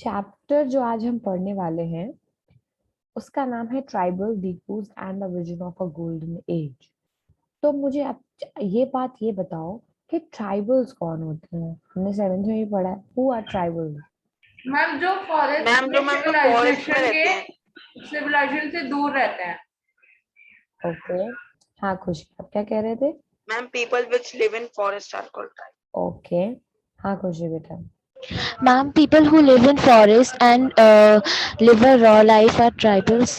Chapter जो आज हम पढ़ने वाले हैं उसका नाम है tribal dikus and the vision of a golden age. तो मुझे आप ये बात ये बताओ कि ट्राइबल्स कौन होते हैं। हमने सेवेंथ में भी पढ़ा है हु आर ट्राइबल्स। मैम जो फॉरेस्ट में मैम जो फॉरेस्ट में सिविलाइजेशन रहते के हैं। सिविलाइजेशन से दूर रहते हैं। ओके, हाँ खुशी आप क्या कह रहे थे। Ma'am people which live in forest are called tribe. Okay, हाँ खुशी बेटा। Ma'am, people who live in forest and live a raw life are tribals.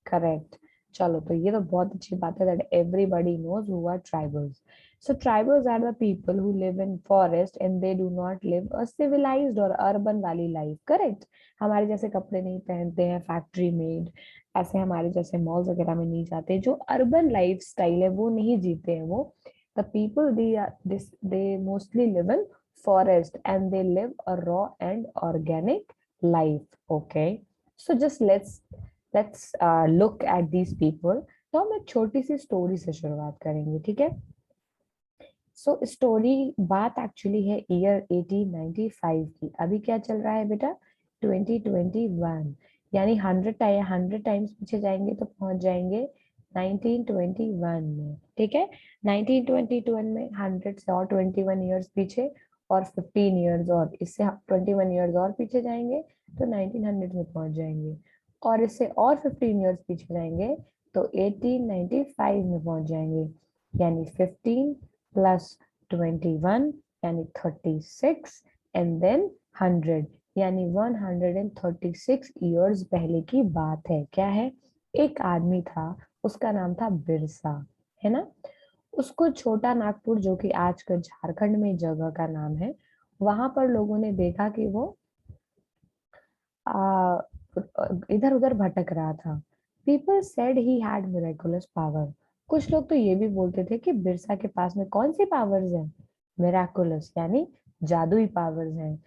Correct. चलो तो ये तो बहुत अच्छी बात है that everybody knows who are tribals. So tribals are the people who live in forest and they do not live a civilised और urban वाली लाइफ। करेक्ट। हमारे जैसे कपड़े नहीं पहनते हैं फैक्ट्री मेड, ऐसे हमारे जैसे मॉल्स वगैरह में नहीं जाते, जो अर्बन लाइफ स्टाइल है वो नहीं जीते हैं वो। The people they mostly live in forest and they live a raw and organic life. Okay, so just let's look at these people. तो हम एक छोटी सी स्टोरी से शुरुआत करेंगे, ठीक है। सो स्टोरी बात एक्चुअली है ईयर 1895 की। अभी क्या चल रहा है बेटा, 2021। यानी 100 टाइम्स पीछे जाएंगे तो पहुंच जाएंगे 1921 में, ठीक है। 1921 में 100 से और 21 ईयर्स पीछे और 15 ईयर्स और इससे 21 ईयर्स और पीछे जाएंगे तो 1900 में पहुंच जाएंगे, और इससे और 15 ईयर्स पीछे जाएंगे तो 1895 में पहुंच जाएंगे। यानी 15 प्लस 21 यानी 36 एंड देन 100 यानी 136 ईयर्स पहले की बात है। क्या है, एक आदमी था, उसका नाम था बिरसा, है ना। उसको छोटा नागपुर, जो कि आज का झारखंड में जगह का नाम है, वहां पर लोगों ने देखा कि वो इधर उधर भटक रहा था। People said he had miraculous power. कुछ लोग तो ये भी बोलते थे कि बिरसा के पास में कौन सी पावर्स हैं, मिराकुलस यानी जादुई पावर्स हैं।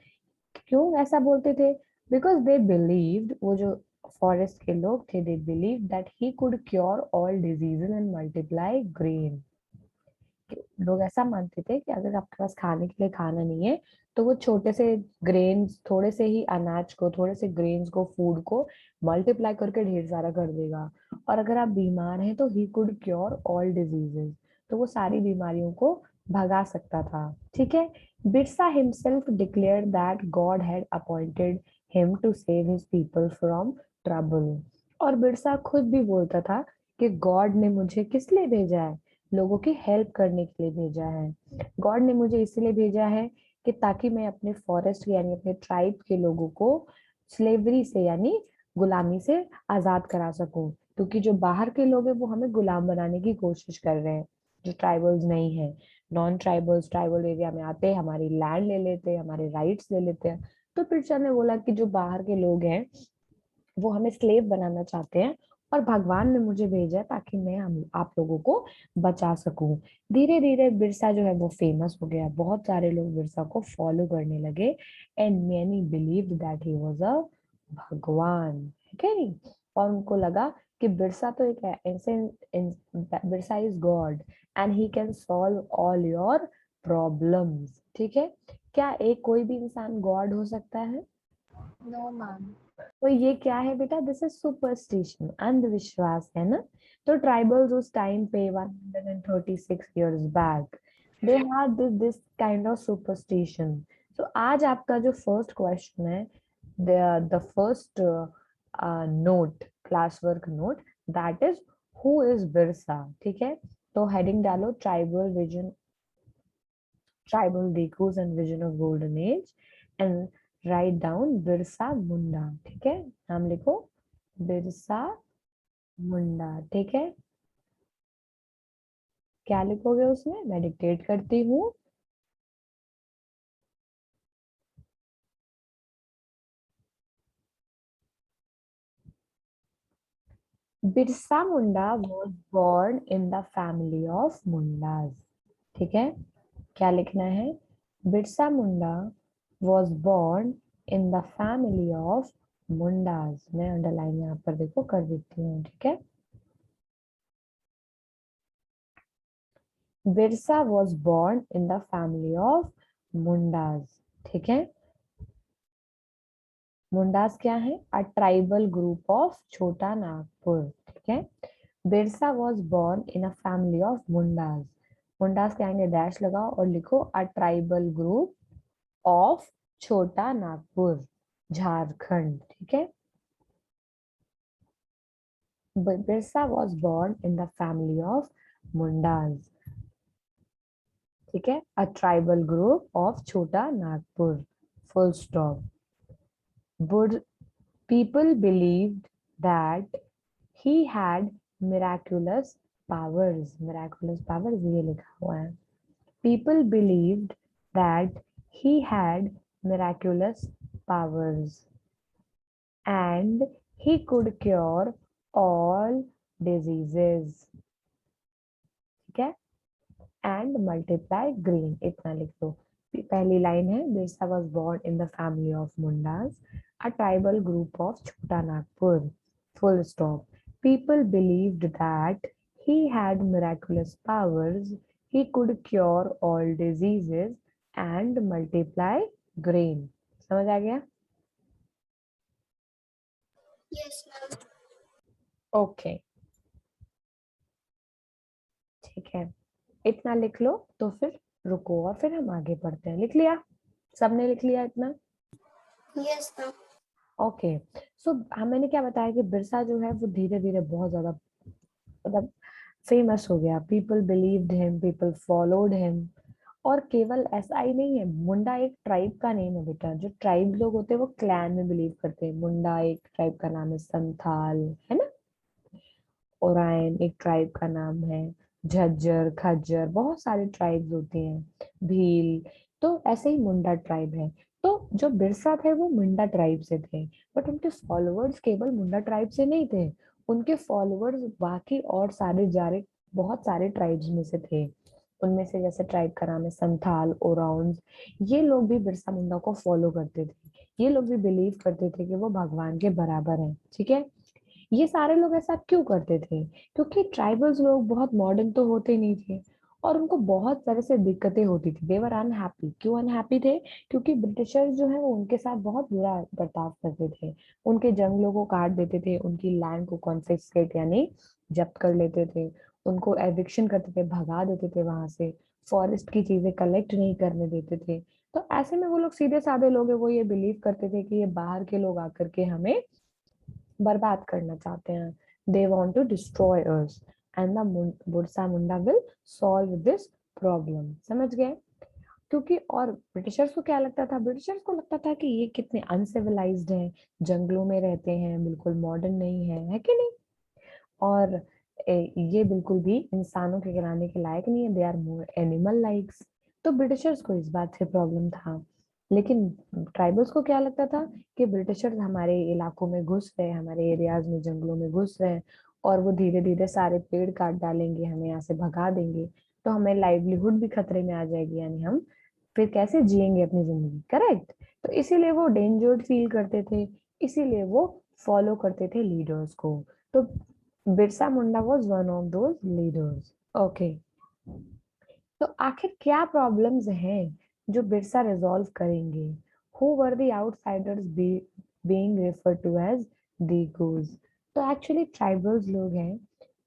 क्यों ऐसा बोलते थे, बिकॉज दे बिलीव्ड, वो जो फॉरेस्ट के लोग थे, they believe that he could cure all diseases and multiply grain. लोग ऐसा मानते थे कि अगर आपके पास खाने के लिए खाना नहीं है तो वो छोटे से ग्रेन्स, थोड़े से ही अनाज को, थोड़े से ग्रेन्स को, फूड को मल्टीप्लाई करके ढेर सारा कर देगा। और अगर आप बीमार हैं तो he could cure all diseases, तो वो सारी बीमारियों को भगा सकता था, ठीक है। Birsa himself declared that God had appointed him to save his people from trouble. और बिरसा खुद भी बोलता था कि गॉड ने मुझे किस लिए भेजा है, लोगों की हेल्प करने के लिए भेजा है। गॉड ने मुझे इसलिए भेजा है कि ताकि मैं अपने फॉरेस्ट यानी अपने ट्राइब के लोगों को स्लेवरी से यानी गुलामी से आजाद करा सकूं, क्योंकि जो बाहर के लोग हैं वो हमें गुलाम बनाने की कोशिश कर रहे हैं, जो ट्राइबल्स नहीं है। नॉन ट्राइबल्स ट्राइबल एरिया में आते हैं, हमारी लैंड ले लेते हैं, हमारे राइट्स ले लेते हैं। तो पिक्चर ने बोला कि जो बाहर के लोग हैं वो हमें स्लेव बनाना चाहते हैं, और भगवान ने मुझे भेजा है ताकि मैं हम आप लोगों को बचा सकूं। धीरे धीरे बिरसा जो है वो फेमस हो गया, बहुत सारे लोग बिरसा को फॉलो करने लगे and many believed that he was a भगवान, ठीक है नहीं। और उनको लगा कि बिरसा तो एक ऐसे, Birsa is God and he can solve all your problems, ठीक है। क्या एक कोई भी इंसान गॉड हो सकता है? No, ma'am. तो ये क्या है बेटा, दिस इज सुपरस्टिशन, अंधविश्वास है ना। तो ट्राइबल्स उस टाइम पे 136 years back they had this kind of superstition. तो आज आपका जो फर्स्ट क्वेश्चन है, the first note, class work note, that is who is Birsa, ठीक है। तो हेडिंग डालो tribal vision, tribal decos and vision of golden age, and write down Birsa Munda, ठीक है। नाम लिखो बिरसा मुंडा, ठीक है। क्या लिखोगे उसमें, मैं डिक्टेट करती हूँ। Birsa Munda was born in the family of Mundas, ठीक है। क्या लिखना है, Birsa Munda was born in the family of Mundas. मैं अंडरलाइन यहाँ पर देखो कर देती हूँ, ठीक है। Birsa was born in the family of Mundas, ठीक है। मुंडास क्या है? A tribal group of Chota Nagpur, ठीक है। Birsa was born in a family of Mundas. Mundas के आगे डैश लगाओ और लिखो अ tribal group of Chota Nagpur, Jharkhand, ठीक है। Birsa was born in the family of Mundas, ठीक है। A tribal group of Chota Nagpur, full stop. People believed that he had miraculous powers. Miraculous powers ये लिखा हुआ है. People believed that he had miraculous powers and he could cure all diseases. ठीक है? And multiply green. इतना लिख दो. पहली लाइन है, Birsa was born in the family of Mundas, a tribal group of Chota Nagpur. Full stop. People believed that he had miraculous powers, he could cure all diseases and multiply grain. समझ आ गया? Yes, ma'am. Okay, ठीक है। इतना लिख लो तो फिर रुको और फिर हम आगे बढ़ते हैं। लिख लिया? सबने लिख लिया इतना? Yes, ma'am. ओके, सो मैंने क्या बताया कि बिरसा जो है वो धीरे धीरे बहुत ज्यादा मतलब फेमस हो गया। People believed him, people followed him. और केवल ऐसा ही नहीं है, मुंडा एक ट्राइब का नेम है बेटा। जो ट्राइब लोग होते हैं वो क्लैन में बिलीव करते हैं। मुंडा एक ट्राइब का नाम है, संथाल है ना, ओरायन एक ट्राइब का नाम है, झज्जर, खज्जर, बहुत सारे ट्राइब्स होती हैं, भील। तो ऐसे ही मुंडा ट्राइब है। तो जो बिरसा थे वो मुंडा ट्राइब से थे, बट उनके फॉलोअर्स केवल मुंडा ट्राइब से नहीं थे। उनके फॉलोअर्स बाकी और सारे जारे बहुत सारे ट्राइब्स में से थे। उनमें से जैसे ट्राइब का नाम है संथाल, ओराउंस। ये लोग भी बिरसा मुंडा को फॉलो करते थे। ये लोग भी बिलीव करते थे कि वो भगवान के बराबर हैं, ठीक है। ये सारे लोग ऐसा क्यों करते थे? क्योंकि ट्राइबल्स लोग बहुत मॉडर्न तो होते नहीं थे और उनको बहुत तरह से दिक्कतें होती थी। देवर अनहैप्पी। क्यों अनहैप्पी थे? क्योंकि ब्रिटिशर्स जो है वो उनके साथ बहुत बुरा बर्ताव करते थे। उनके जंगलों को काट देते थे, उनकी लैंड को कॉन्फिस्केट यानी जब्त कर लेते थे, उनको एविक्शन करते थे, भगा देते थे वहां से, फॉरेस्ट की चीजें कलेक्ट नहीं करने देते थे। तो ऐसे में वो लोग सीधे साधे लोग हैं, वो ये बिलीव करते थे कि ये बाहर के लोग आकर के हमें बर्बाद करना चाहते हैं। They want to destroy us and the Birsa Munda will solve this problem. समझ गए? क्योंकि और ब्रिटिशर्स को क्या लगता था? ब्रिटिशर्स को लगता था कि ये कितने अनसिविलाइज्ड हैं, जंगलों में रहते हैं, बिल्कुल मॉडर्न नहीं है कि नहीं? और ये बिल्कुल भी इंसानों के गिराने के लायक नहीं है, they are more animal likes. तो ब्रिटिशर्स को इस बात से प्रॉब्लम था। लेकिन ट्राइबल्स को क्या लगता था कि ब्रिटिशर्स हमारे इलाकों में घुस रहे, हमारे एरियाज में, जंगलों में घुस रहे और वो धीरे धीरे सारे पेड़ काट डालेंगे, हमें यहाँ से भगा देंगे, तो हमें लाइवलीहुड भी खतरे में आ जाएगी, यानी हम फिर कैसे जिएंगे अपनी जिंदगी। करेक्ट? तो इसीलिए वो डेंजर्ड फील करते थे, इसीलिए वो फॉलो करते थे लीडर्स को। तो Birsa Munda was one of those leaders. Okay, तो आखिर क्या प्रॉब्लम्स हैं जो बिरसा रिजॉल्व करेंगे? Who were the outsiders being referred to as dikus? तो एक्चुअली ट्राइबल्स लोग हैं,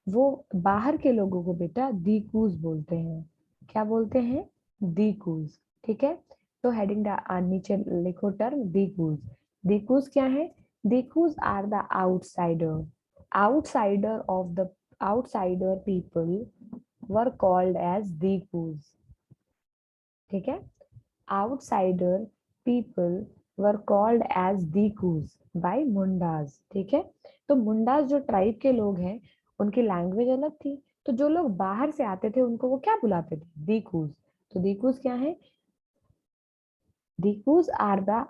वो बाहर के लोगों को बेटा दीकूज बोलते हैं। क्या बोलते हैं? दीकूज, ठीक है। तो हेडिंग नीचे लिखो टर्म दीकूज। दीकूज क्या है? Dikus are the outsider, outsider of the outsider people were called as Dikus, ठीक है। outsider people were called as Dikus by Mundas, ठीक है। तो मुंडास जो ट्राइब के लोग हैं उनकी लैंग्वेज अलग थी, तो जो लोग बाहर से आते थे उनको वो क्या बुलाते थे? दीकूज। तो दीकूज क्या है? Dikus are the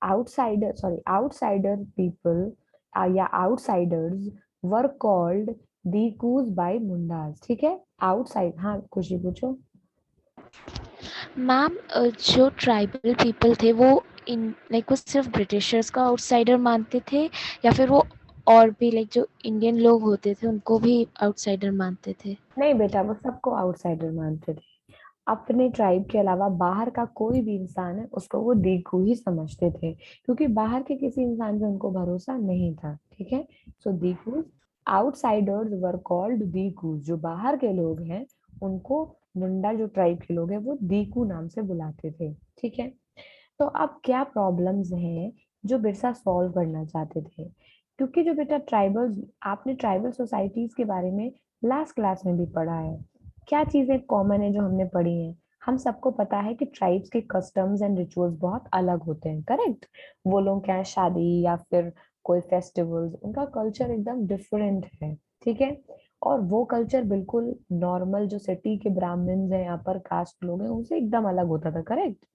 outsider people या outsiders were called दीकूज by Mundas, ठीक है। आउटसाइड, हाँ खुशी पूछो। मैम जो ट्राइबल पीपल थे वो इन लाइक वो सिर्फ ब्रिटिशर्स को आउटसाइडर मानते थे या फिर वो और भी लाइक जो इंडियन लोग होते थे उनको भी आउटसाइडर मानते थे? नहीं बेटा, वो सबको आउटसाइडर मानते थे। अपने ट्राइब के अलावा बाहर का कोई भी इंसान है उसको वो दीकू ही समझते थे, क्योंकि बाहर के किसी इंसान पे उनको भरोसा नहीं था। ठीक है, सो दीकू आउटसाइडर्स वर कॉल्ड दीकू, जो बाहर के लोग हैं उनको मुंडा जो ट्राइब के लोग हैं वो दीकू नाम से बुलाते थे। ठीक है, तो अब क्या प्रॉब्लम्स हैं जो बिरसा सॉल्व करना चाहते थे, क्योंकि जो बेटा ट्राइबल, आपने ट्राइबल सोसाइटीज के बारे में लास्ट क्लास में भी पढ़ा है। क्या चीजें कॉमन है जो हमने पढ़ी है? हम सबको पता है कि ट्राइब्स के कस्टम्स एंड रिचुअल्स बहुत अलग होते हैं, करेक्ट? वो लोग क्या शादी या फिर कोई फेस्टिवल्स, उनका कल्चर एकदम डिफरेंट है। ठीक है, और वो कल्चर बिल्कुल नॉर्मल जो सिटी के ब्राह्मण्स हैं, अपर कास्ट लोग हैं, उनसे एकदम अलग होता था, correct?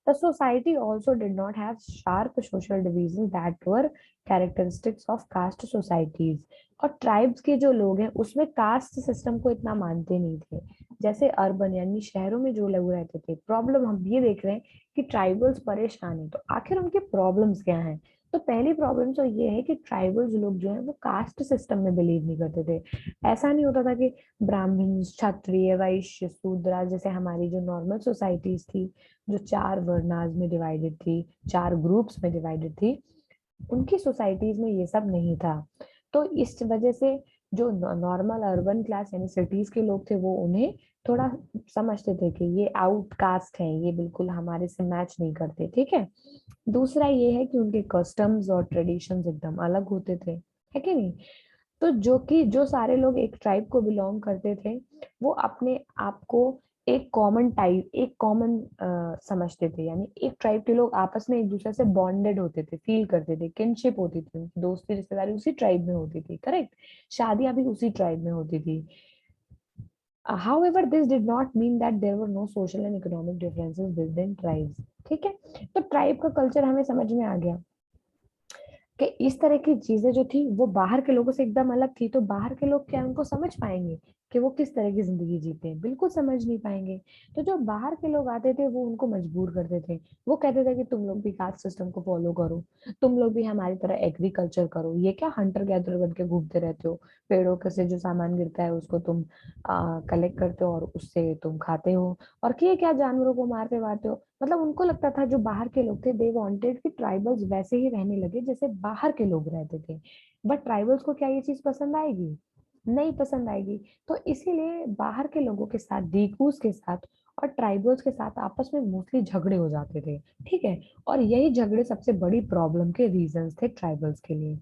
The society also did not have sharp social divisions that were characteristics of caste societies. और ट्राइब्स के जो लोग हैं उसमें कास्ट सिस्टम को इतना मानते नहीं थे जैसे अर्बन यानी शहरों में जो लोग रहते थे। प्रॉब्लम हम ये देख रहे हैं कि ट्राइबल्स परेशान है, तो आखिर उनके प्रॉब्लम्स क्या हैं? तो पहली प्रॉब्लम तो ये है कि ट्राइबल्स लोग जो है वो कास्ट सिस्टम में बिलीव नहीं करते थे। ऐसा नहीं होता था कि ब्राह्मण, क्षत्रिय, वैश्य, शूद्र, जैसे हमारी जो नॉर्मल सोसाइटीज थी जो चार वर्णास में डिवाइडेड थी, चार ग्रुप्स में डिवाइडेड थी, उनकी सोसाइटीज में ये सब नहीं था। तो इस वजह से जो नॉर्मल अर्बन क्लास यानी सिटीज के लोग थे वो उन्हें थोड़ा समझते थे कि ये आउटकास्ट है, ये बिल्कुल हमारे से मैच नहीं करते। ठीक है, दूसरा ये है कि उनके कस्टम्स और ट्रेडिशंस एकदम अलग होते थे, है कि नहीं? तो जो कि जो सारे लोग एक ट्राइब को बिलोंग करते थे वो अपने आप को एक कॉमन टाइप, एक कॉमन समझते थे, यानी एक ट्राइब के लोग आपस में एक दूसरे से बॉन्डेड होते थे, फील करते थे, किनशिप होती थी, उनकी दोस्ती रिश्तेदारी उसी ट्राइब में होती थी, करेक्ट? शादियां भी उसी ट्राइब में होती थी। However, this did not mean that there were no social and economic differences within tribes. ठीक है, तो ट्राइब का कल्चर हमें समझ में आ गया कि इस तरह की चीजें जो थी वो बाहर के लोगों से एकदम अलग थी। तो बाहर के लोग क्या उनको समझ पाएंगे कि वो किस तरह की जिंदगी जीते हैं? बिल्कुल समझ नहीं पाएंगे। तो जो बाहर के लोग आते थे वो उनको मजबूर करते थे। वो कहते थे कि तुम लोग भी कास्ट सिस्टम को फॉलो करो, तुम लोग भी हमारी तरह एग्रीकल्चर करो, ये क्या हंटर गैदर बन के घूमते रहते हो, पेड़ों के से जो सामान गिरता है उसको तुम कलेक्ट करते हो और उससे तुम खाते हो, और कि क्या जानवरों को मारते वारते हो। मतलब उनको लगता था, जो बाहर के लोग थे, दे वांटेड कि ट्राइबल्स वैसे ही रहने लगे जैसे बाहर के लोग रहते थे। बट ट्राइबल्स को क्या ये चीज पसंद आएगी? नहीं पसंद आएगी। तो इसीलिए बाहर के लोगों के साथ, डीकूस के साथ और ट्राइबल्स के साथ आपस में मोस्टली झगड़े हो जाते थे। ठीक है, और यही झगड़े सबसे बड़ी प्रॉब्लम के रीजंस थे ट्राइबल्स के लिए।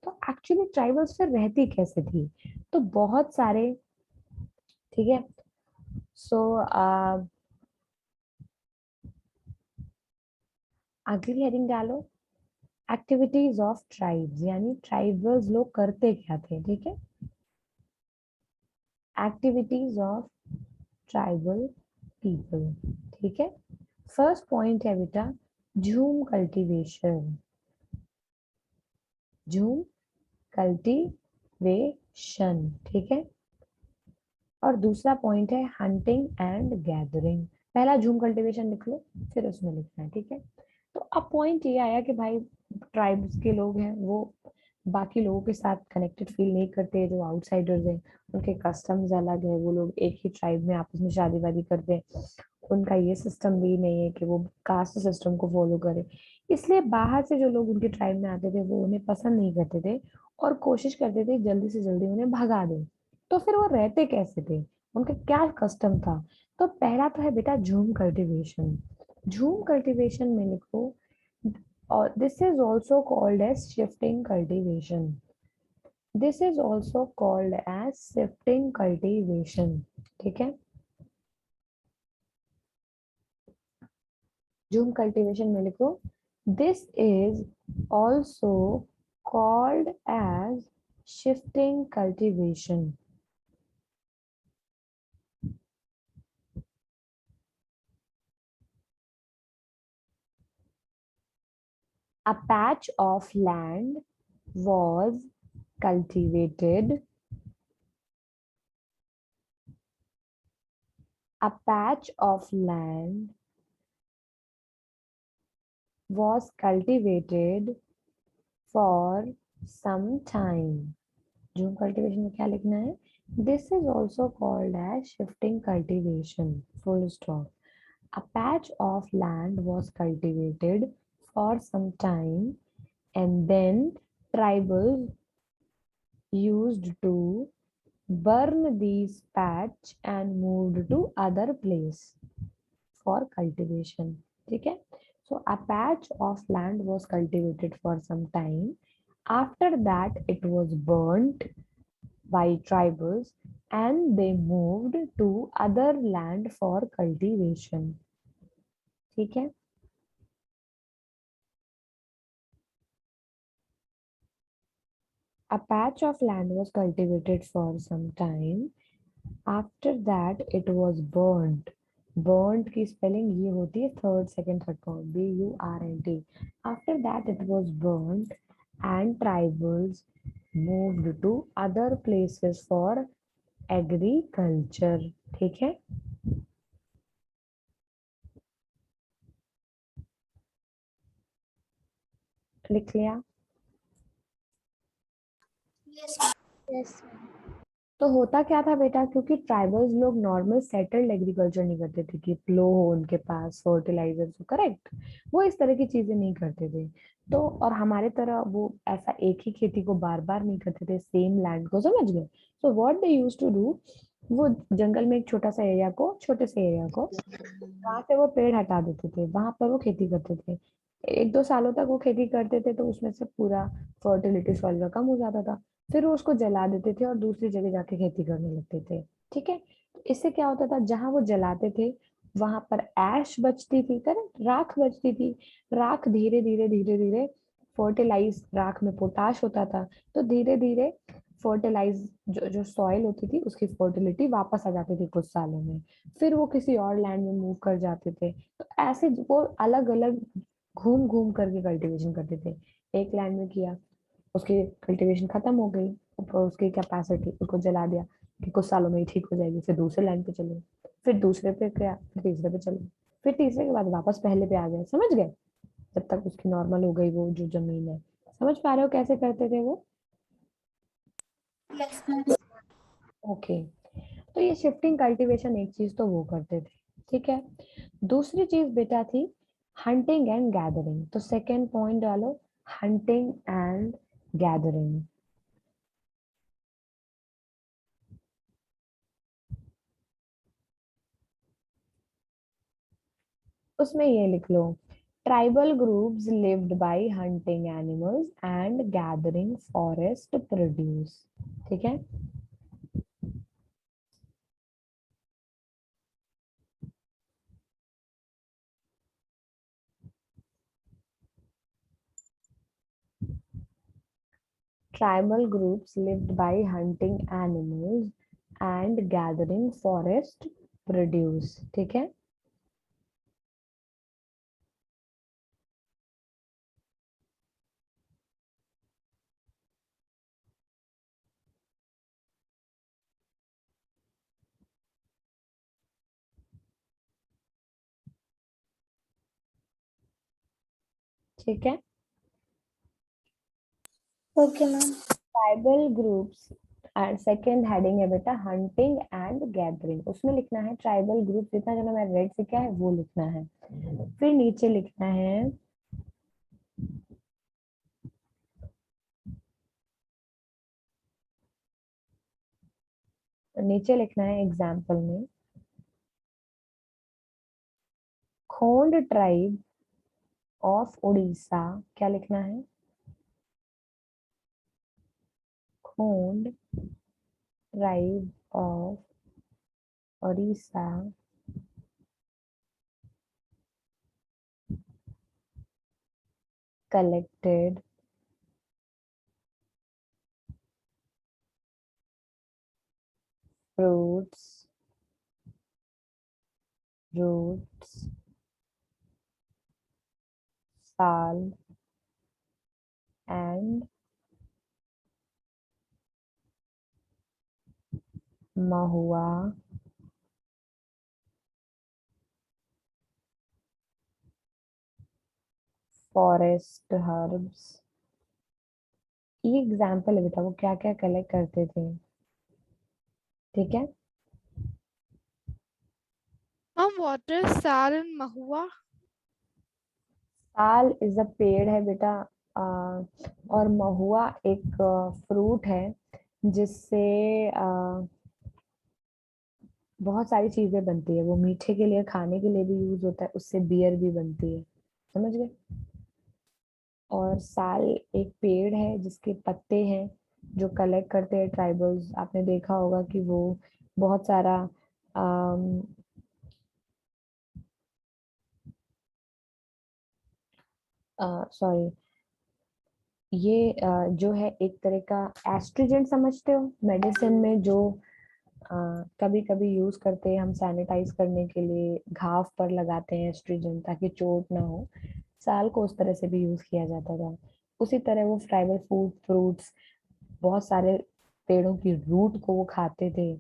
तो एक्चुअली ट्राइबल्स फिर रहती कैसे थी? तो बहुत सारे, ठीक है, सो अगली हेडिंग डालो, एक्टिविटीज ऑफ ट्राइब्स, यानी ट्राइबल्स लोग करते क्या थे। ठीक है, एक्टिविटीज ऑफ ट्राइबल पीपल। ठीक है, फर्स्ट पॉइंट है बेटा झूम कल्टीवेशन, झूम कल्टीवेशन। ठीक है, और दूसरा पॉइंट है हंटिंग एंड गैदरिंग। पहला झूम कल्टीवेशन लिख लो, फिर उसमें लिखना है। ठीक है, तो अब पॉइंट ये आया कि भाई ट्राइब्स के लोग हैं वो बाकी लोगों के साथ कनेक्टेड फील नहीं करते, जो आउटसाइडर्स हैं उनके कस्टम्स अलग है, वो लोग एक ही ट्राइब में आपस में शादी वादी करते हैं, उनका ये सिस्टम भी नहीं है कि वो कास्ट सिस्टम को फॉलो करे। इसलिए बाहर से जो लोग उनके ट्राइब में आते थे वो उन्हें पसंद नहीं करते थे और कोशिश करते थे जल्दी से जल्दी उन्हें भगा दें। तो फिर वो रहते कैसे थे, उनका क्या कस्टम था? तो पहला तो है बेटा झूम कल्टीवेशन। झूम कल्टीवेशन में लिखो, और this is also called as shifting cultivation. This is also called as shifting cultivation. ठीक है, झूम कल्टीवेशन में लिखो, this is also called as shifting cultivation. A patch of land was cultivated. A patch of land was cultivated for some time. झूम cultivation में क्या लिखना है? This is also called as shifting cultivation. Full stop. A patch of land was cultivated for some time, and then tribals used to burn these patch and moved to other place for cultivation. Okay, so a patch of land was cultivated for some time. After that, it was burnt by tribals and they moved to other land for cultivation. ठीक है. A patch of land was cultivated for some time. After that, it was burnt. Burnt की spelling ये होती है third, second, third form. B-U-R-N-T. After that, it was burnt and tribals moved to other places for agriculture. ठीक है. लिख लिया. Yes, ma'am. Yes, ma'am. तो होता क्या था बेटा, क्योंकि ट्राइबल्स लोग नॉर्मल सेटल्ड एग्रीकल्चर नहीं करते थे कि प्लो हो उनके पास, फर्टिलाइजर्स हो, करेक्ट. वो इस तरह की चीजें नहीं करते थे. तो और हमारे तरह वो ऐसा एक ही खेती को बार बार नहीं करते थे, सेम लैंड को, समझ गए. So what they used to do, वो जंगल में एक छोटा सा एरिया को, छोटे से एरिया को, वहां से वो पेड़ हटा देते थे, वहां पर वो खेती करते थे. एक दो सालों तक वो खेती करते थे तो उसमें से पूरा फर्टिलिटी सॉइल का कम हो जाता था. फिर वो उसको जला देते थे और दूसरी जगह जाके खेती करने लगते थे. ठीक है. तो इससे क्या होता था, जहां वो जलाते थे वहां पर ऐश बचती थी, करेक्ट, राख बचती थी. राख धीरे धीरे धीरे धीरे फर्टिलाइज, राख में पोटाश होता था, तो धीरे धीरे फर्टिलाइज जो जो सॉइल होती थी उसकी फर्टिलिटी वापस आ जाती थी कुछ सालों में. फिर वो किसी और लैंड में मूव कर जाते थे. तो ऐसे वो अलग अलग घूम घूम करके कल्टीवेशन करते थे. एक लैंड में किया, उसकी कल्टीवेशन खत्म हो गई, ऊपर उसकी कैपेसिटी, उसको जला दिया कि कुछ सालों में ही ठीक हो जाएगी. फिर दूसरे लाइन पे चले, फिर दूसरे पे गया, फिर तीसरे पे चले, फिर तीसरे के बाद वापस पहले पे आ गए. समझ गए, जब तक उसकी नॉर्मल हो गई वो जो जमीन है. समझ पा रहे हो कैसे करते थे वो. Yes, ma'am. ओके. तो ये शिफ्टिंग कल्टीवेशन एक चीज तो वो करते थे. ठीक है. दूसरी चीज बेटा थी हंटिंग एंड गैदरिंग. तो सेकेंड पॉइंट डालो, हंटिंग एंड गैदरिंग. उसमें ये लिख लो, tribal groups lived by hunting animals and gathering forest produce. ठीक है. Tribal groups lived by hunting animals and gathering forest produce. ठीक है. ठीक है. Okay, ma'am. Tribal groups and second heading है बेटा हंटिंग एंड गैदरिंग. उसमें लिखना है ट्राइबल ग्रुप, जितना जो मैं रेड से क्या है वो लिखना है. फिर नीचे लिखना है एग्जाम्पल में खोंड ट्राइब ऑफ उड़ीसा. क्या लिखना है, Khond tribe of Orissa collected fruits, roots, sal, and mahua forest herbs. ये एग्जाम्पल है बेटा, वो क्या क्या कलेक्ट करते थे. ठीक है। what is sal and mahua? साल इज अ पेड़ है बेटा, और महुआ एक फ्रूट है जिससे बहुत सारी चीजें बनती है। वो मीठे के लिए, खाने के लिए भी यूज होता है, उससे बियर भी बनती है। समझ गए। और साल एक पेड़ है जिसके पत्ते हैं जो कलेक्ट करते हैं ट्राइबल्स। आपने देखा होगा कि वो बहुत सारा सॉरी, ये जो है एक तरह का एस्ट्रिजेंट, समझते हो मेडिसिन में जो कभी कभी यूज करते हैं हम सैनिटाइज करने के लिए, घाव पर लगाते हैं एस्ट्रिजेंट ताकि चोट ना हो। साल को उस तरह से भी यूज किया जाता था। उसी तरह वो ट्राइबल फूड फ्रूट्स, बहुत सारे पेड़ों की रूट को वो खाते थे।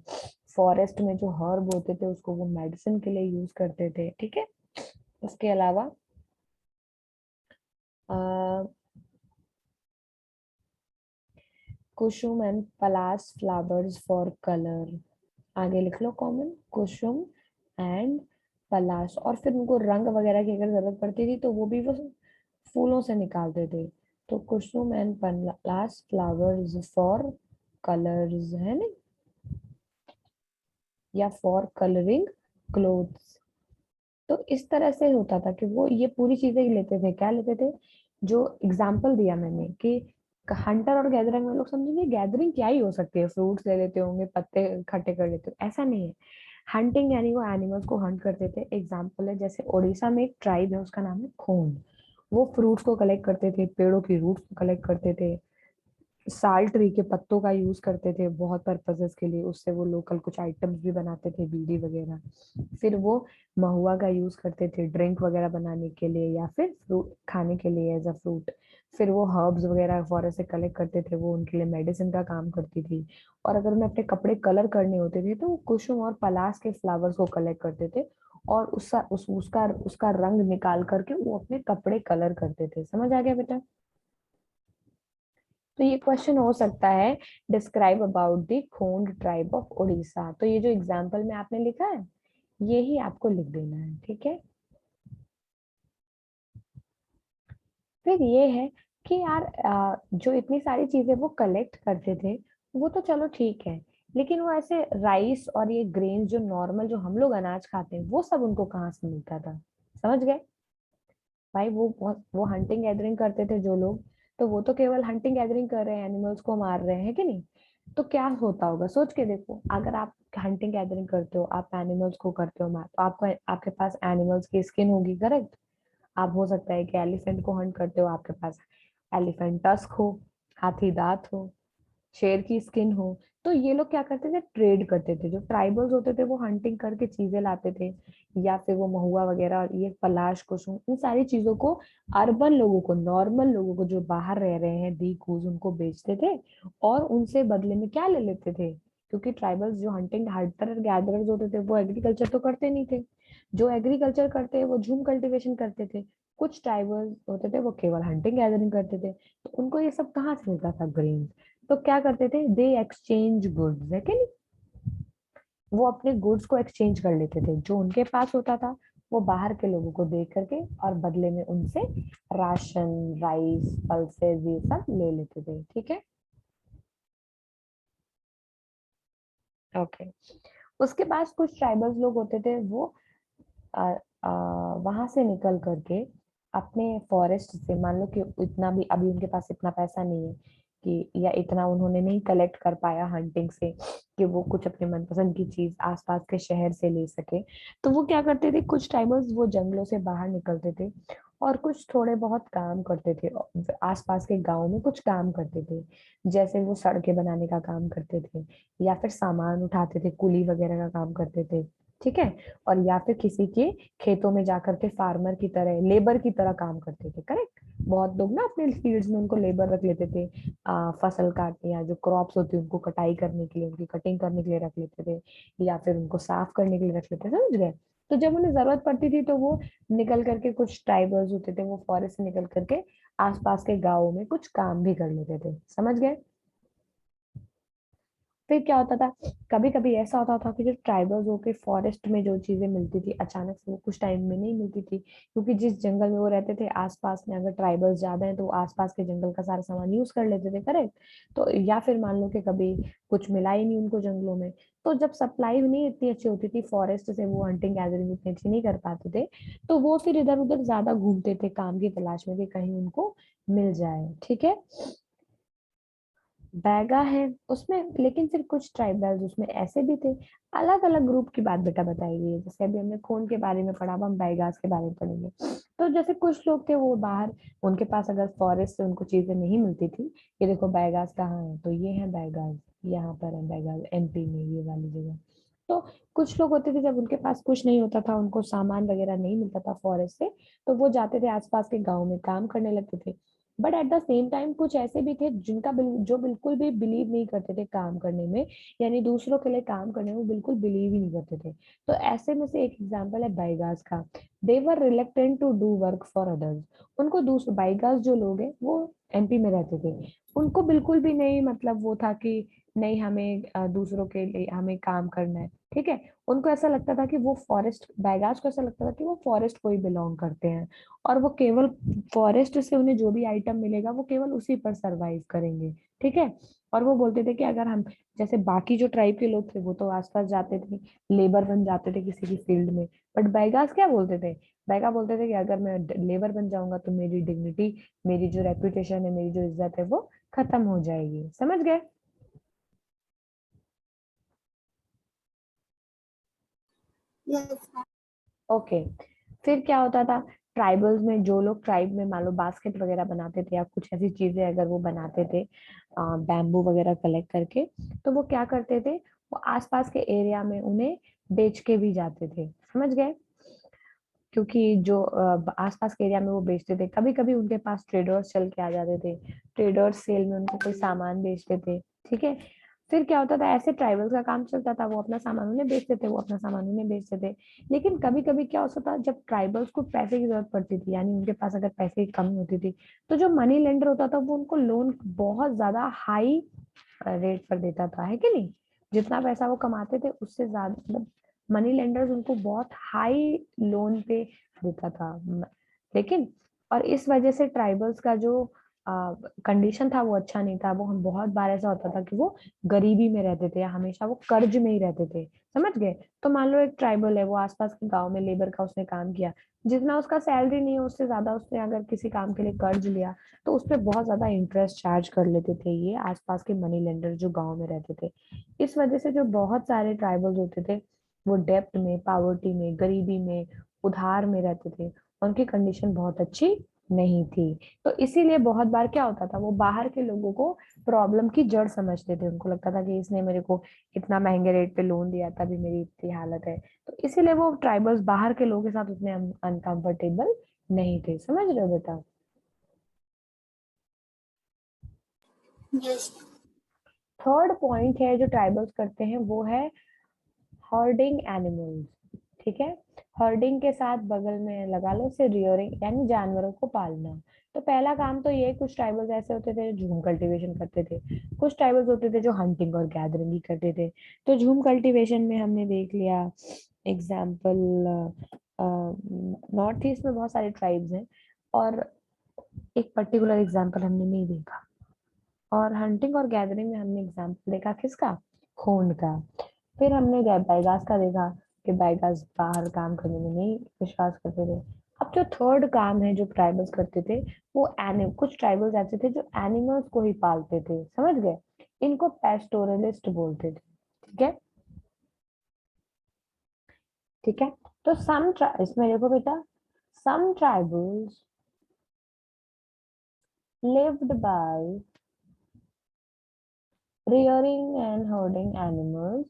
फॉरेस्ट में जो हर्ब होते थे उसको वो मेडिसिन के लिए यूज करते थे। ठीक है। उसके अलावा kusum and palas flowers for colour. आगे लिख लो कॉमन, कुसुम एंड पलाश। और फिर उनको रंग वगैरह की अगर जरूरत पड़ती थी तो वो भी वो फूलों से निकालते थे। तो kusum and palash flowers for colours है ना, या फॉर कलरिंग क्लोथ्स। तो इस तरह से होता था कि वो ये पूरी चीजें लेते थे। क्या लेते थे? जो एग्जाम्पल दिया मैंने कि हंटर और गैदरिंग में लोग समझेंगे गैदरिंग क्या ही हो सकती है, फ्रूट्स ले लेते होंगे, पत्ते इकट्ठे कर लेते हो, ऐसा नहीं है। हंटिंग यानी वो एनिमल्स को हंट करते थे। एग्जाम्पल है जैसे उड़ीसा में एक ट्राइब है, उसका नाम है खोंड। वो फ्रूट्स को कलेक्ट करते थे, पेड़ों की रूट्स को कलेक्ट करते थे, साल ट्री के पत्तों का यूज करते थे बहुत पर्पसेस के लिए। उससे वो लोकल कुछ आइटम्स भी बनाते थे, बीड़ी वगैरह। फिर वो महुआ का यूज करते थे ड्रिंक वगैरह बनाने के लिए, या फिर फ्रूट खाने के लिए एज अ फ्रूट। फिर वो हर्ब्स वगैरह फॉरेस्ट से कलेक्ट करते थे, वो उनके लिए मेडिसिन का काम करती थी। और अगर उन्हें अपने कपड़े कलर करने होते थे तो वो कुसुम और पलाश के फ्लावर्स को कलेक्ट करते थे, और उसका रंग निकाल करके वो अपने कपड़े कलर करते थे। समझ आ गया बेटा? तो ये क्वेश्चन हो सकता है, describe about the Khond tribe of Orissa. तो ये जो एग्जाम्पल में आपने लिखा है ये ही आपको लिख देना है। ठीक है। फिर ये है कि यार जो इतनी सारी चीजें वो कलेक्ट करते थे वो तो चलो ठीक है, लेकिन वो ऐसे राइस और ये ग्रेन जो नॉर्मल जो हम लोग अनाज खाते हैं वो सब उनको कहाँ से मिलता था? समझ गए भाई? वो हंटिंग गैदरिंग करते थे जो लोग, तो वो तो केवल हंटिंग गैदरिंग कर रहे हैं, एनिमल्स को मार रहे हैं कि नहीं? तो क्या होता होगा सोच के देखो। अगर आप हंटिंग गैदरिंग करते हो, आप एनिमल्स को करते हो मार, तो आपको आपके पास एनिमल्स की स्किन होगी, करेक्ट? आप हो सकता है कि एलिफेंट को हंट करते हो, आपके पास एलिफेंट टस्क हो, हाथी दांत हो, शेर की स्किन हो। तो ये लोग क्या करते थे? ट्रेड करते थे। जो ट्राइबल्स होते थे वो हंटिंग करके चीजें लाते थे, या फिर वो महुआ वगैरह और ये पलाश कुसुम, इन सारी चीजों को अर्बन लोगों को, नॉर्मल लोगों को जो बाहर रह रहे हैं दी कूज, उनको बेचते थे। और उनसे बदले में क्या ले लेते थे? क्योंकि ट्राइबल्स जो हंटिंग हंटर गैदरर्स होते थे वो एग्रीकल्चर तो करते नहीं थे। जो एग्रीकल्चर करते हैं वो झूम कल्टीवेशन करते थे। कुछ ट्राइबल्स होते थे वो केवल हंटिंग गैदरिंग करते थे। तो उनको ये सब कहाँ से मिलता था? ग्रेन। तो क्या करते थे? दे एक्सचेंज गुड्स, है कि नहीं? वो अपने गुड्स को एक्सचेंज कर लेते थे, जो उनके पास होता था वो बाहर के लोगों को दे करके, और बदले में उनसे राशन, राइस, पल्सेस ये सब ले लेते थे। ठीक है। ओके। उसके बाद कुछ ट्राइबल्स लोग होते थे वो वहां से निकल करके अपने फॉरेस्ट से, मान लो कि इतना भी अभी उनके पास इतना पैसा नहीं है कि, या इतना उन्होंने नहीं कलेक्ट कर पाया हंटिंग से कि वो कुछ अपने मनपसंद की चीज आसपास के शहर से ले सके। तो वो क्या करते थे? कुछ ट्राइबल्स वो जंगलों से बाहर निकलते थे और कुछ थोड़े बहुत काम करते थे, आसपास के गांव में कुछ काम करते थे। जैसे वो सड़कें बनाने का काम करते थे, या फिर सामान उठाते थे, कुली वगैरह का काम करते थे। ठीक है। और या फिर किसी के खेतों में जाकर के फार्मर की तरह, लेबर की तरह काम करते थे। करेक्ट। बहुत लोग ना अपने फील्ड्स में उनको लेबर रख लेते थे, फसल काटने या जो क्रॉप्स होती है उनको कटाई करने के लिए, उनकी कटिंग करने के लिए रख लेते थे, या फिर उनको साफ करने के लिए रख लेते थे। समझ गए? तो जब उन्हें जरूरत पड़ती थी तो वो निकल करके, कुछ ट्राइबल्स होते थे वो फॉरेस्ट से निकल करके आसपास के गाँवों में कुछ काम भी कर लेते थे। समझ गए? फिर क्या होता था, कभी कभी ऐसा होता था कि जो ट्राइबल्स होके फॉरेस्ट में जो चीजें मिलती थी अचानक से वो कुछ टाइम में नहीं मिलती थी, क्योंकि जिस जंगल में वो रहते थे आसपास में अगर ट्राइबल्स ज्यादा है तो वो आसपास के जंगल का सारा सामान यूज कर लेते थे, करेक्ट। तो या फिर मान लो कि कभी कुछ मिला ही नहीं उनको जंगलों में, तो जब सप्लाई नहीं इतनी अच्छी होती थी फॉरेस्ट से, वो हंटिंग गैदरिंग इतनी अच्छी नहीं कर पाते थे, तो वो फिर इधर उधर ज्यादा घूमते थे काम की तलाश में कि कहीं उनको मिल जाए, ठीक है। बैगा है उसमें, लेकिन फिर कुछ ट्राइबल्स उसमें ऐसे भी थे, अलग अलग ग्रुप की बात बेटा बताई गई है। जैसे अभी हमने खून के बारे में पढ़ा, अब हम बैगास के बारे में पढ़ेंगे। तो जैसे कुछ लोग थे वो बाहर, उनके पास अगर फॉरेस्ट से उनको चीजें नहीं मिलती थी, ये देखो बैगास कहाँ है, तो ये है बैगास, यहाँ पर है बैगास, एमपी में ये वाली जगह। तो कुछ लोग होते थे जब उनके पास कुछ नहीं होता था, उनको सामान वगैरह नहीं मिलता था फॉरेस्ट से, तो वो जाते थे आसपास के गाँव में काम करने लगते थे। But at the same time कुछ ऐसे भी थे जिनका जो बिल्कुल भी बिलीव नहीं करते थे काम करने में, यानी दूसरों के लिए काम करने में बिल्कुल बिलीव ही नहीं करते थे। तो ऐसे में से एक एग्जांपल है बाइगास का। They were reluctant to do work for others. उनको दूसरे बाइगास जो लोग हैं वो एमपी में रहते थे, उनको बिल्कुल भी नहीं मतलब वो था कि नहीं हमें दूसरों के लिए हमें काम करना है, ठीक है। उनको ऐसा लगता था कि वो फॉरेस्ट, बैगास को ऐसा लगता था कि वो फॉरेस्ट को ही बिलोंग करते हैं, और वो केवल फॉरेस्ट से उन्हें जो भी आइटम मिलेगा वो केवल उसी पर सरवाइव करेंगे, ठीक है। और वो बोलते थे कि अगर हम, जैसे बाकी जो ट्राइब के लोग थे वो तो आसपास जाते थे, लेबर बन जाते थे किसी की फील्ड में, बट बैगास क्या बोलते थे, बैगा बोलते थे कि अगर मैं लेबर बन जाऊंगा तो मेरी डिग्निटी, मेरी जो रेपुटेशन है, मेरी जो इज्जत है वो खत्म हो जाएगी, समझ गए। Yes, ma'am. ओके। फिर क्या होता था, ट्राइबल्स में जो लोग ट्राइब में मान लो बास्केट वगैरह बनाते थे या कुछ ऐसी चीजें अगर वो बनाते थे बैम्बू वगैरह कलेक्ट करके, तो वो क्या करते थे, वो आसपास के एरिया में उन्हें बेच के भी जाते थे, समझ गए। क्योंकि जो आसपास के एरिया में वो बेचते थे, कभी कभी उनके पास ट्रेडर्स चल के आ जाते थे, ट्रेडर्स सेल में उनको कोई सामान बेचते थे, ठीक है। फिर क्या होता था, ऐसे ट्राइबल्स का काम चलता था, वो अपना सामान उन्हें बेचते थे, वो अपना सामान उन्हें बेचते थे। लेकिन कभी कभी क्या होता था, जब ट्राइबल्स को पैसे की जरूरत पड़ती थी, यानी उनके पास अगर पैसे की कमी होती थी, तो जो मनी लेंडर होता था वो उनको लोन बहुत ज्यादा हाई रेट पर देता था, है कि नहीं। जितना पैसा वो कमाते थे उससे ज्यादा, मतलब मनी लेंडर्स उनको बहुत हाई लोन पे देता था। लेकिन और इस वजह से ट्राइबल्स का जो कंडीशन था वो अच्छा नहीं था, वो हम बहुत बार ऐसा होता था कि वो गरीबी में रहते थे या हमेशा वो कर्ज में ही रहते थे, समझ गए। तो मान लो एक ट्राइबल है, वो आसपास के गांव में लेबर का उसने काम किया, जितना उसका सैलरी नहीं है उससे ज्यादा उसने अगर किसी काम के लिए कर्ज लिया, तो उस पर बहुत ज्यादा इंटरेस्ट चार्ज कर लेते थे ये आसपास के मनी लेंडर जो गांव में रहते थे। इस वजह से जो बहुत सारे ट्राइबल्स होते थे वो डेप्ट में, पावर्टी में, गरीबी में, उधार में रहते थे, उनकी कंडीशन बहुत अच्छी नहीं थी। तो इसीलिए बहुत बार क्या होता था, वो बाहर के लोगों को प्रॉब्लम की जड़ समझते थे, उनको लगता था कि इसने मेरे को इतना महंगे रेट पे लोन दिया तभी मेरी इतनी हालत है। तो इसीलिए वो ट्राइबल्स बाहर के लोगों के साथ उतने अनकंफर्टेबल नहीं थे, समझ रहे हो बेटा। Yes. थर्ड पॉइंट है जो ट्राइबल्स करते हैं वो है हर्डिंग एनिमल्स, ठीक है। हर्डिंग के साथ बगल में लगा लो से रियरिंग, यानी जानवरों को पालना। तो पहला काम तो ये, कुछ ट्राइबल्स ऐसे होते थे जो झूम कल्टीवेशन करते थे, कुछ ट्राइबल्स होते थे जो हंटिंग और गैदरिंग ही करते थे। तो झूम कल्टीवेशन में हमने देख लिया एग्जाम्पल, नॉर्थ ईस्ट में बहुत सारे ट्राइब्स हैं और एक पर्टिकुलर एग्जाम्पल हमने नहीं देखा। और हंटिंग और गैदरिंग में हमने एग्जाम्पल देखा किसका, खून का। फिर हमने बैगास का देखा कि बैगास बाहर काम करने में नहीं विश्वास करते थे। अब जो थर्ड काम है जो ट्राइबल्स करते थे, वो कुछ ट्राइबल्स ऐसे थे जो एनिमल्स को ही पालते थे, समझ गए। इनको पेस्टोरलिस्ट बोलते थे, ठीक है, ठीक है। तो इसमें देखो बेटा, some tribals lived by rearing and herding animals,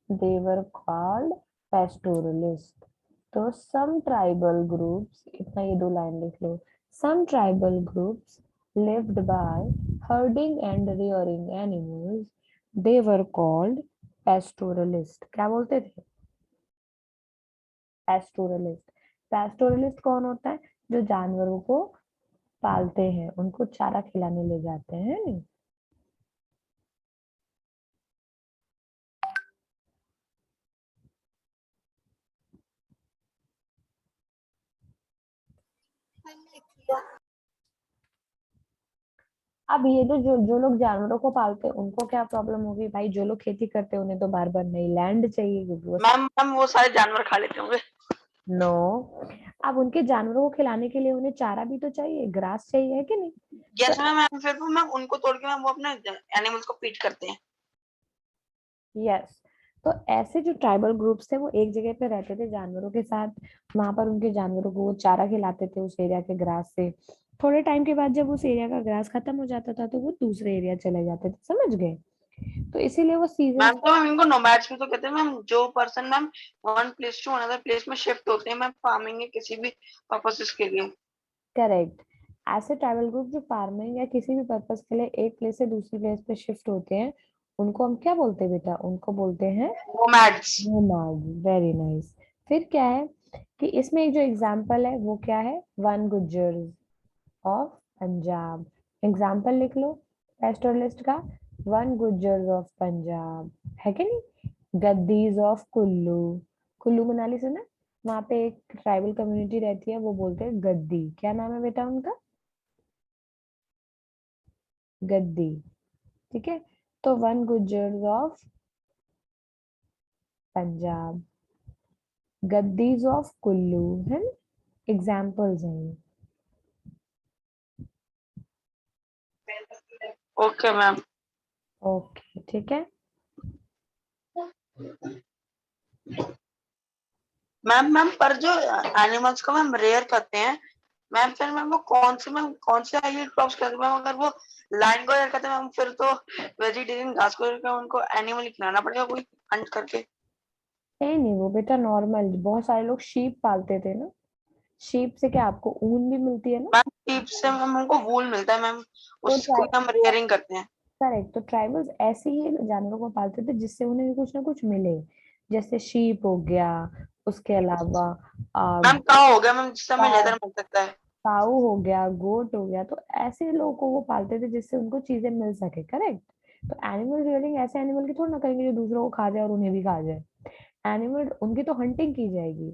they were called pastoralists. तो some tribal groups, इतना ये दो लाइन लिख लो, some tribal groups lived by herding and rearing animals, they were called pastoralists. क्या बोलते थे, pastoralist। pastoralist कौन होता है, जो जानवरों को पालते हैं, उनको चारा खिलाने ले जाते हैं, नहीं। मैंने किया। अब ये तो जो लोग जानवरों को पालते हैं उनको क्या प्रॉब्लम होगी भाई? जो लोग खेती करते हैं उन्हें तो बार बार नई लैंड चाहिए क्योंकि वो मैम वो सारे जानवर खा लेते होंगे। नो। अब उनके जानवरों को खिलाने के लिए उन्हें चारा भी तो चाहिए, ग्रास चाहिए, है कि नहीं? यस तो मैम, फिर वो मैम उनको तोड़ के मैम वो अपने एनिमल्स को फीड करते हैं। यस, तो ऐसे जो ट्राइबल ग्रुप्स थे वो एक जगह पे रहते थे जानवरों के साथ। वहां पर उनके जानवरों को वो चारा खिलाते थे उस एरिया के ग्रास से। थोड़े टाइम के बाद जब उस एरिया का ग्रास खत्म हो जाता था तो वो दूसरे एरिया चले जाते थे, समझ गए? तो इसीलिए वो सीजन। मैम तो मैम इनको नोमैड्स भी तो कहते हैं मैम, जो person ma'am one place to another place में शिफ्ट होते हैं मैम, फार्मिंग के किसी भी पर्पसेस के लिए। करेक्ट। ऐसे ट्राइबल ग्रुप जो फार्मिंग या किसी भी पर्पस के लिए एक प्लेस से दूसरी प्लेस पे शिफ्ट होते हैं उनको हम क्या बोलते हैं बेटा? उनको बोलते हैं नोमैड्स। नोमैड। Very nice. फिर क्या है कि इसमें एक जो एग्जांपल है वो क्या है? वन गुज्जर्स ऑफ पंजाब। एग्जांपल लिख लो पेस्टोरलिस्ट का। वन गुज्जर्स ऑफ पंजाब, है कि नहीं? गद्दीज ऑफ कुल्लू। कुल्लू मनाली सुना? वहां पे एक ट्राइबल कम्युनिटी रहती है, वो बोलते हैं गद्दी। क्या नाम है बेटा उनका? गद्दी। ठीक है, तो वन गुज्जर्स ऑफ पंजाब, गद्दीज ऑफ कुल्लू, है। एग्जाम्पल्स हैं ये। Okay ma'am. ओके, ठीक है। मैम पर जो एनिमल्स को मैम रेयर करते हैं मैम, फिर मैम वो कौन से आइए क्रॉप्स करते हैं मैम? अगर वो लाइन को रेयर करते हैं मैम, फिर तो वेजिटेरियन घास को रेयर करके उनको एनिमल ही खिलाना पड़ेगा कोई हंट करके। नहीं नहीं, वो बेटा नॉर्मल बहुत सारे लोग शीप पालते थे ना। शीप से क्या आपको ऊन भी मिलती है ना? मैम शीप से मैम उनको वूल मिलता है मैम, तो उसको हम रेयरिंग करते हैं। करेक्ट, तो ट्राइबल्स ऐसे ही जानवरों को पालते थे जिससे उन्हें भी कुछ ना कुछ मिले। जैसे शीप हो गया, उसके अलावा मैम काऊ हो गया मैम, जिससे हमें लेदर मिल सकता है। काऊ हो गया, गोट हो गया। तो ऐसे लोगों को वो पालते थे जिससे उनको चीजें मिल सके, करेक्ट? तो एनिमल रियरिंग ऐसे एनिमल की थोड़ा ना करेंगे जो दूसरों को खा जाए और उन्हें भी खा जाए। एनिमल उनकी तो हंटिंग की जाएगी।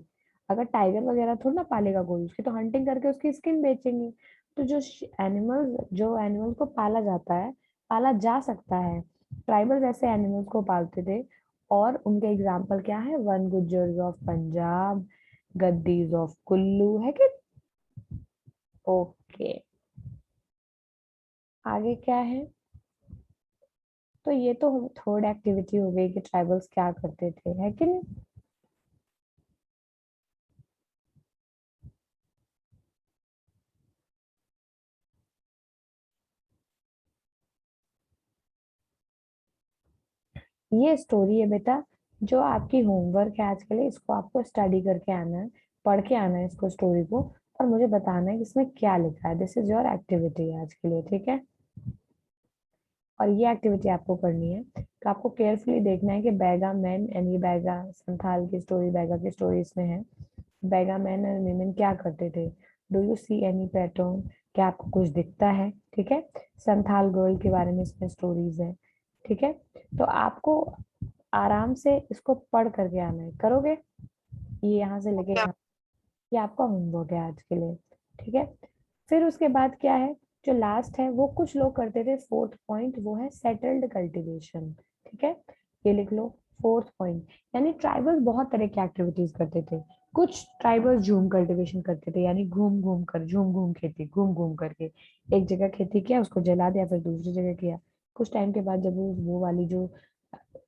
अगर टाइगर वगैरह थोड़ा ना पालेगा कोई, उसकी तो हंटिंग करके उसकी स्किन बेचेंगे। तो जो एनिमल्स को पाला जाता है, पाला जा सकता है, ट्राइबल्स ऐसे एनिमल्स को पालते थे। और उनके एग्जाम्पल क्या है? वन गुज्जर्स ऑफ पंजाब, गद्दीज ऑफ कुल्लू, है कि? ओके, आगे क्या है? तो ये तो थर्ड एक्टिविटी हो गई कि ट्राइबल्स क्या करते थे, है कि नहीं? ये स्टोरी है बेटा जो आपकी होमवर्क है आज के लिए। इसको आपको स्टडी करके आना है, पढ़ के आना है इसको, स्टोरी को, और मुझे बताना है कि इसमें क्या लिखा है। दिस इज योर एक्टिविटी आज के लिए, ठीक है? और ये एक्टिविटी आपको करनी है तो आपको केयरफुली देखना है कि बैगा मैन एंड ये बैगा संथाल की स्टोरी, बैगा की स्टोरी इसमें है। बैगा मैन एंड वीमेन क्या करते थे? Do you see any pattern? क्या आपको कुछ दिखता है? ठीक है, संथाल गर्ल के बारे में इसमें स्टोरीज है। ठीक है, तो आपको आराम से इसको पढ़ करके आना है, करोगे? ये यहाँ से लेके ओके यहाँ, ये आपका होमवर्क है आज के लिए, ठीक है? फिर उसके बाद क्या है? जो लास्ट है वो कुछ लोग करते थे, फोर्थ पॉइंट, वो है सेटल्ड कल्टीवेशन। ठीक है, ये लिख लो फोर्थ पॉइंट। यानी ट्राइबल्स बहुत तरह की एक्टिविटीज करते थे। कुछ ट्राइबल्स झूम कल्टीवेशन करते थे, यानी घूम घूम कर, झूम घूम खेती, घूम घूम करके एक जगह खेती किया, उसको जला दिया, फिर दूसरी जगह किया। कुछ टाइम के बाद जब वो वाली जो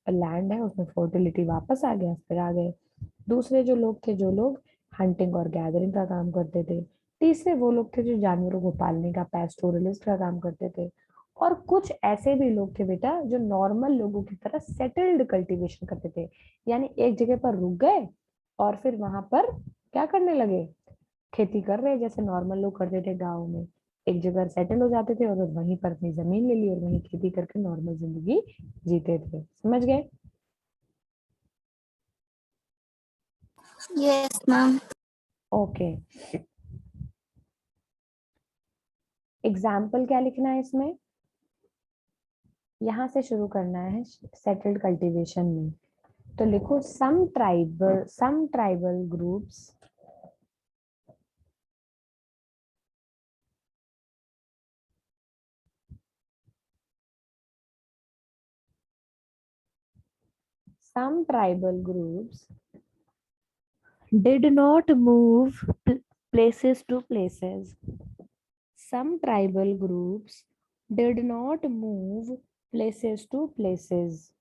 लैंड है उसमें फर्टिलिटी वापस आ गया, फिर आ गए। दूसरे जो लोग थे, जो लोग हंटिंग और गैदरिंग का काम करते थे। तीसरे वो लोग थे जो जानवरों को पालने का, पैस्टोरलिस्ट का काम करते थे। और कुछ ऐसे भी लोग थे बेटा जो नॉर्मल लोगों की तरह सेटल्ड कल्टीवेशन करते थे, यानी एक जगह पर रुक गए और फिर वहां पर क्या करने लगे? खेती कर रहे, जैसे नॉर्मल लोग करते थे गाँव में। एक जगह सेटल हो जाते थे और फिर वहीं पर अपनी जमीन ले ली और वहीं खेती करके नॉर्मल जिंदगी जीते थे, समझ गए? Yes, ma'am. ओके, एग्जाम्पल क्या लिखना है इसमें? यहाँ से शुरू करना है सेटल्ड कल्टीवेशन में। तो लिखो some tribal groups some tribal groups did not move places to places. Some tribal groups did not move places to places.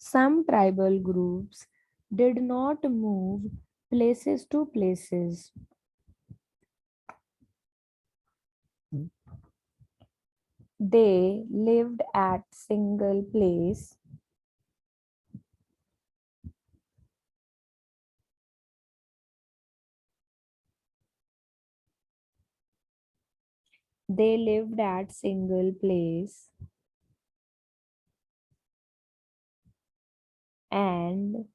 Some tribal groups did not move places to places. They lived at single place. They lived at single place and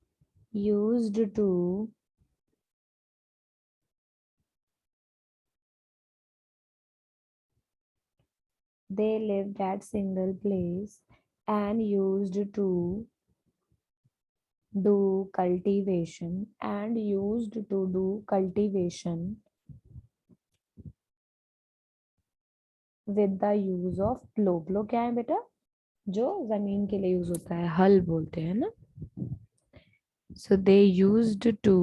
used to they lived at single place and used to do cultivation and used to do cultivation with the use of plow. Plow क्या है बेटा? जो जमीन के लिए use होता है, हल बोलते हैं ना. So they used to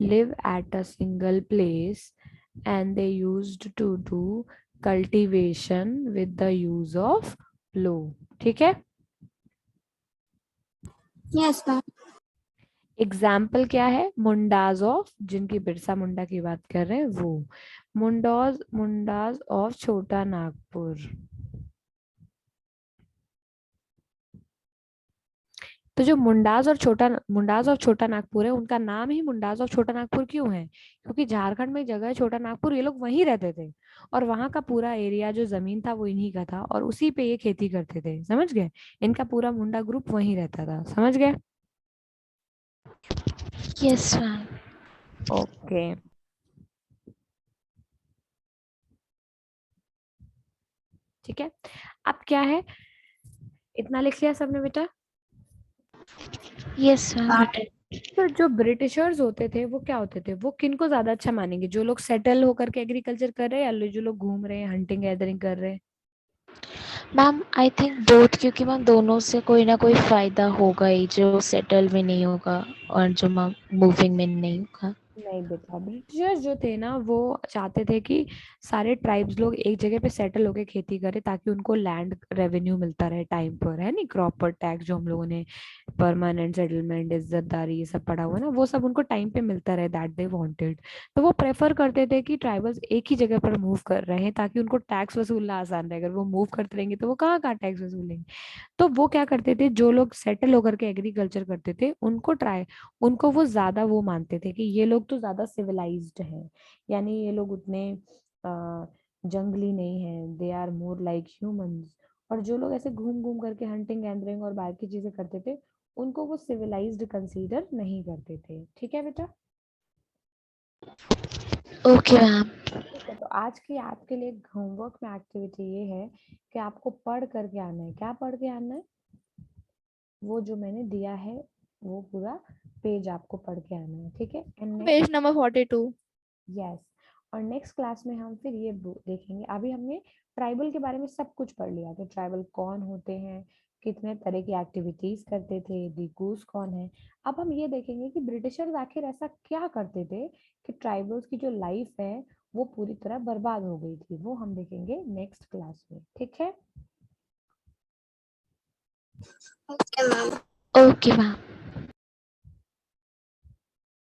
live at a single place and they used to do cultivation with the use of plow. ठीक है? Yes, ma'am. एग्जाम्पल क्या है? मुंडाज ऑफ, जिनकी बिरसा मुंडा की बात कर रहे हैं वो. मुंडाज ऑफ छोटा नागपुर. तो जो मुंडाज और छोटा नागपुर है, उनका नाम ही मुंडाज और छोटा नागपुर क्यों है? क्योंकि झारखंड में एक जगह है छोटा नागपुर, ये लोग वहीं रहते थे और वहां का पूरा एरिया जो जमीन था वो इन्हीं का था और उसी पे ये खेती करते थे. समझ गए? इनका पूरा मुंडा ग्रुप वहीं रहता था. समझ गए? Yes ma'am. ओके. ठीक है. अब क्या है, इतना लिख लिया सबने बेटा? Yes ma'am. तो जो ब्रिटिशर्स होते थे वो क्या होते थे? वो किनको ज्यादा अच्छा मानेंगे? जो लोग सेटल होकर के एग्रीकल्चर कर रहे हैं या जो लोग घूम रहे हैं, हंटिंग गैदरिंग कर रहे हैं? मैम आई थिंक बोथ, क्योंकि मैम दोनों से कोई ना कोई फायदा होगा ही, जो सेटल में नहीं होगा और जो मैम मूविंग में नहीं होगा. नहीं बेटा, ब्रिटिशर्स जो थे ना वो चाहते थे कि सारे ट्राइब्स लोग एक जगह पे सेटल होके खेती करें ताकि उनको लैंड रेवेन्यू मिलता रहे टाइम पर, है नहीं? प्रॉपर टैक्स जो हम लोगों ने परमानेंट सेटलमेंट, इज्जतदारी, ये सब पढ़ा हुआ ना, वो सब उनको टाइम पे मिलता रहे. That they wanted. तो वो प्रेफर करते थे कि ट्राइबल्स एक ही जगह पर मूव कर रहे हैं ताकि उनको टैक्स वसूलना आसान रहे. अगर वो मूव करते रहेंगे तो वो कहाँ कहाँ टैक्स वसूलेंगे. तो वो क्या करते थे, जो लोग सेटल होकर के एग्रीकल्चर करते थे उनको वो ज्यादा वो मानते थे कि ये लोग तो ज्यादा सिविलाइज्ड हैं, यानी ये लोग उतने जंगली नहीं हैं. They are more like humans. और जो लोग ऐसे घूम घूम करके हंटिंग गैदरिंग और बाहर की चीजें करते थे उनको वो सिविलाइज्ड कंसीडर नहीं करते थे. ठीक है बेटा? Okay ma'am. ठीक है. तो आज की आपके लिए होमवर्क में एक्टिविटी ये है कि आपको पढ़ करके आना है. क्या पढ़ के आना है? वो जो मैंने दिया है वो पूरा पेज आपको पढ़ के आना है. ठीक है? Page number 42. यस. और नेक्स्ट क्लास में हम फिर ये देखेंगे. अभी हमने ट्राइबल के बारे में सब कुछ पढ़ लिया कि ट्राइबल कौन होते हैं, कितने तरह की एक्टिविटीज करते थे, डिकूस कौन है. अब हम ये देखेंगे कि ब्रिटिशर्स आखिर ऐसा क्या करते थे कि ट्राइबल्स की जो लाइफ है वो पूरी तरह बर्बाद हो गई थी. वो हम देखेंगे नेक्स्ट क्लास में. ठीक है? Okay, ma'am. Okay ma'am.